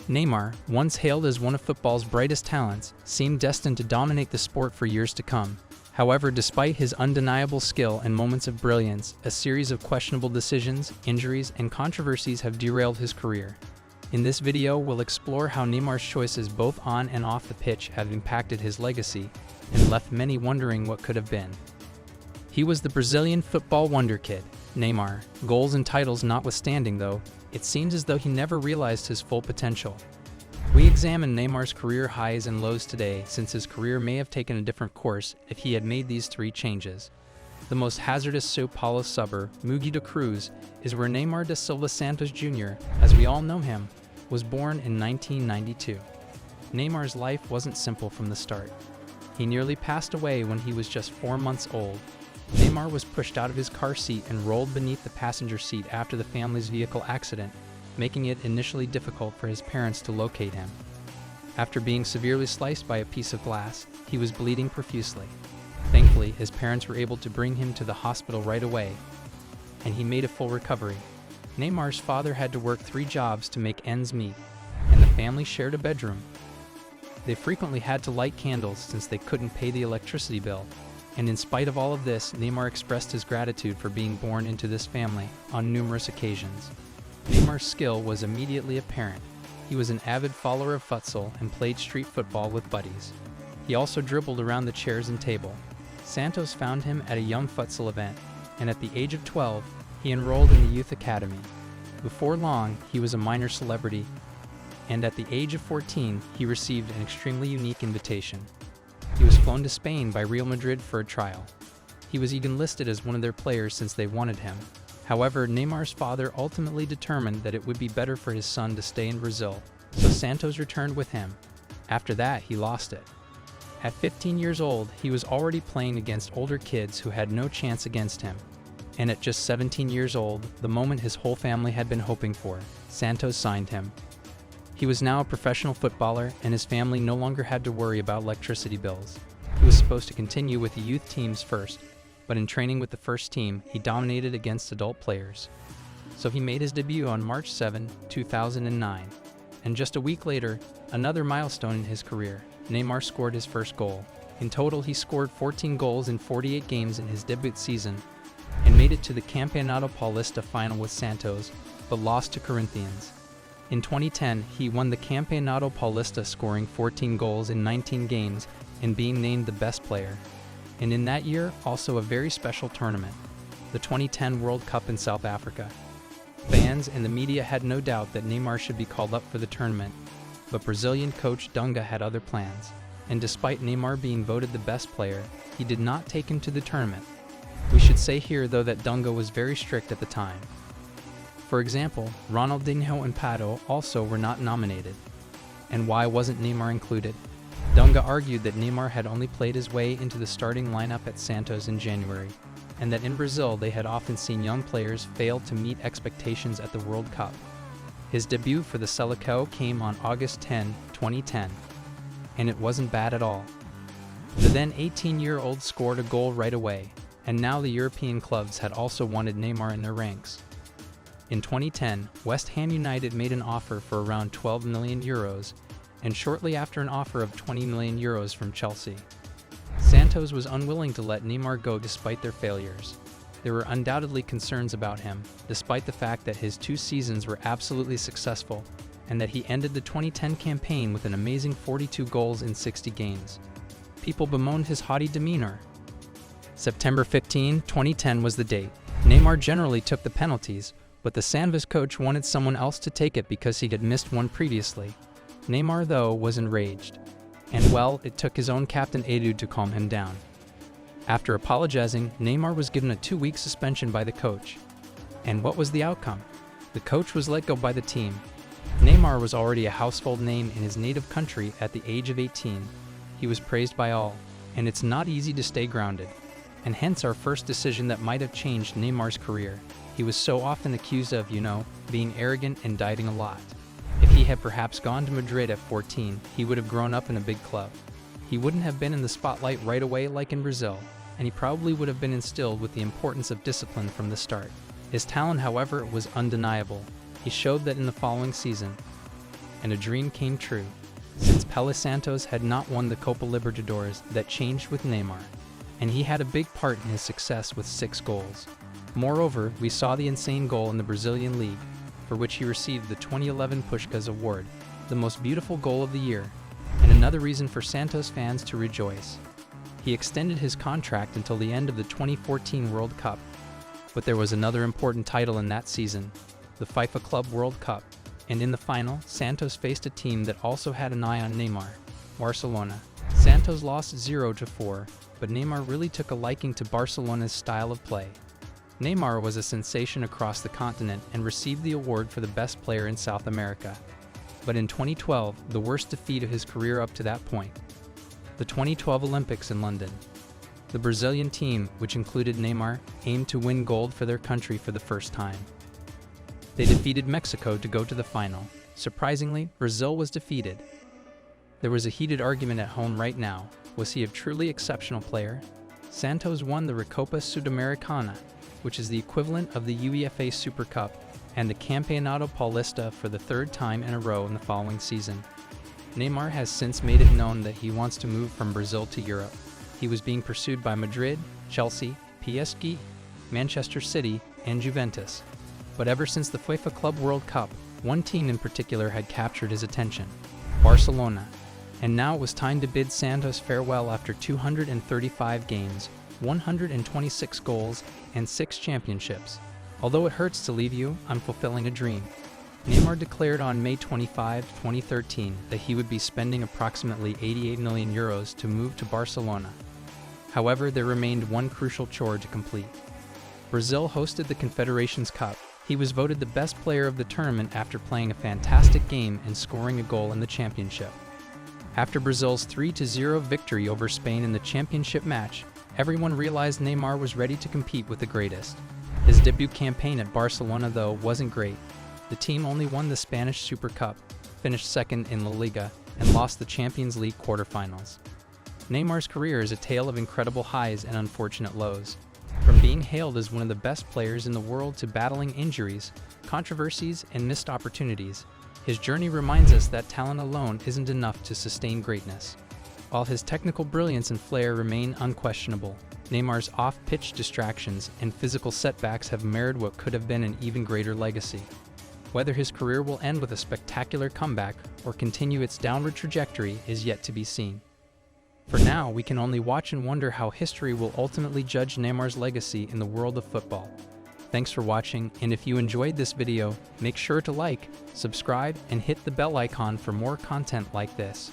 Neymar, once hailed as one of football's brightest talents, seemed destined to dominate the sport for years to come. However, despite his undeniable skill and moments of brilliance, a series of questionable decisions, injuries, and controversies have derailed his career. In this video, we'll explore how Neymar's choices both on and off the pitch have impacted his legacy and left many wondering what could have been. He was the Brazilian football wonderkid, Neymar. Goals and titles notwithstanding, though, it seems as though he never realized his full potential. We examine Neymar's career highs and lows today, since his career may have taken a different course if he had made these three changes. The most hazardous Sao Paulo suburb, Mugi da Cruz, is where Neymar da Silva Santos Jr., as we all know him, was born in 1992. Neymar's life wasn't simple from the start. He nearly passed away when he was just 4 months old. Neymar was pushed out of his car seat and rolled beneath the passenger seat after the family's vehicle accident, making it initially difficult for his parents to locate him. After being severely sliced by a piece of glass, he was bleeding profusely. Thankfully, his parents were able to bring him to the hospital right away, and he made a full recovery. Neymar's father had to work 3 jobs to make ends meet, and the family shared a bedroom. They frequently had to light candles since they couldn't pay the electricity bill. And in spite of all of this, Neymar expressed his gratitude for being born into this family on numerous occasions. Neymar's skill was immediately apparent. He was an avid follower of futsal and played street football with buddies. He also dribbled around the chairs and table. Santos found him at a young futsal event, and at the age of 12, he enrolled in the youth academy. Before long, he was a minor celebrity, and at the age of 14, he received an extremely unique invitation. He was flown to Spain by Real Madrid for a trial. He was even listed as one of their players since they wanted him. However, Neymar's father ultimately determined that it would be better for his son to stay in Brazil, so Santos returned with him. After that, he lost it. At 15 years old, he was already playing against older kids who had no chance against him. And at just 17 years old, the moment his whole family had been hoping for, Santos signed him. He was now a professional footballer, and his family no longer had to worry about electricity bills. He was supposed to continue with the youth teams first, but in training with the first team, he dominated against adult players. So he made his debut on March 7, 2009. And just a week later, another milestone in his career, Neymar scored his first goal. In total, he scored 14 goals in 48 games in his debut season, and made it to the Campeonato Paulista final with Santos, but lost to Corinthians. In 2010, he won the Campeonato Paulista, scoring 14 goals in 19 games and being named the best player. And in that year, also a very special tournament, the 2010 World Cup in South Africa. Fans and the media had no doubt that Neymar should be called up for the tournament, but Brazilian coach Dunga had other plans. And despite Neymar being voted the best player, he did not take him to the tournament. We should say here, though, that Dunga was very strict at the time. For example, Ronaldinho and Pato also were not nominated. And why wasn't Neymar included? Dunga argued that Neymar had only played his way into the starting lineup at Santos in January, and that in Brazil they had often seen young players fail to meet expectations at the World Cup. His debut for the Seleção came on August 10, 2010, and it wasn't bad at all. The then 18-year-old scored a goal right away, and now the European clubs had also wanted Neymar in their ranks. In 2010, West Ham United made an offer for around €12 million, and shortly after an offer of €20 million from Chelsea. Santos was unwilling to let Neymar go despite their failures. There were undoubtedly concerns about him, despite the fact that his 2 seasons were absolutely successful, and that he ended the 2010 campaign with an amazing 42 goals in 60 games. People bemoaned his haughty demeanor. September 15, 2010 was the date. Neymar generally took the penalties, but the Santos coach wanted someone else to take it because he had missed one previously. Neymar, though, was enraged. And well, it took his own captain Edu to calm him down. After apologizing, Neymar was given a 2-week suspension by the coach. And what was the outcome? The coach was let go by the team. Neymar was already a household name in his native country at the age of 18. He was praised by all, and it's not easy to stay grounded. And hence our first decision that might have changed Neymar's career. He was so often accused of, being arrogant and dieting a lot. If he had perhaps gone to Madrid at 14, he would have grown up in a big club. He wouldn't have been in the spotlight right away like in Brazil, and he probably would have been instilled with the importance of discipline from the start. His talent, however, was undeniable. He showed that in the following season. and a dream came true, since Pele Santos had not won the Copa Libertadores. That changed with Neymar, and he had a big part in his success with 6 goals. Moreover, we saw the insane goal in the Brazilian League, for which he received the 2011 Puskás Award, the most beautiful goal of the year, and another reason for Santos fans to rejoice. He extended his contract until the end of the 2014 World Cup, but there was another important title in that season, the FIFA Club World Cup, and in the final, Santos faced a team that also had an eye on Neymar, Barcelona. Santos lost 0-4, but Neymar really took a liking to Barcelona's style of play. Neymar was a sensation across the continent and received the award for the best player in South America. But in 2012, the worst defeat of his career up to that point, the 2012 Olympics in London. The Brazilian team, which included Neymar, aimed to win gold for their country for the first time. They defeated Mexico to go to the final. Surprisingly, Brazil was defeated. There was a heated argument at home right now. Was he a truly exceptional player? Santos won the Recopa Sudamericana, which is the equivalent of the UEFA Super Cup, and the Campeonato Paulista for the 3rd time in a row in the following season. Neymar has since made it known that he wants to move from Brazil to Europe. He was being pursued by Madrid, Chelsea, PSG, Manchester City, and Juventus. But ever since the FIFA Club World Cup, one team in particular had captured his attention: Barcelona. And now it was time to bid Santos farewell after 235 games, 126 goals, and 6 championships. Although it hurts to leave you, I'm fulfilling a dream. Neymar declared on May 25, 2013 that he would be spending approximately €88 million to move to Barcelona. However, there remained one crucial chore to complete. Brazil hosted the Confederations Cup. He was voted the best player of the tournament after playing a fantastic game and scoring a goal in the championship. After Brazil's 3-0 victory over Spain in the championship match, everyone realized Neymar was ready to compete with the greatest. His debut campaign at Barcelona, though, wasn't great. The team only won the Spanish Super Cup, finished 2nd in La Liga, and lost the Champions League quarterfinals. Neymar's career is a tale of incredible highs and unfortunate lows. From being hailed as one of the best players in the world to battling injuries, controversies, and missed opportunities, his journey reminds us that talent alone isn't enough to sustain greatness. While his technical brilliance and flair remain unquestionable, Neymar's off-pitch distractions and physical setbacks have marred what could have been an even greater legacy. Whether his career will end with a spectacular comeback or continue its downward trajectory is yet to be seen. For now, we can only watch and wonder how history will ultimately judge Neymar's legacy in the world of football. Thanks for watching, and if you enjoyed this video, make sure to like, subscribe, and hit the bell icon for more content like this.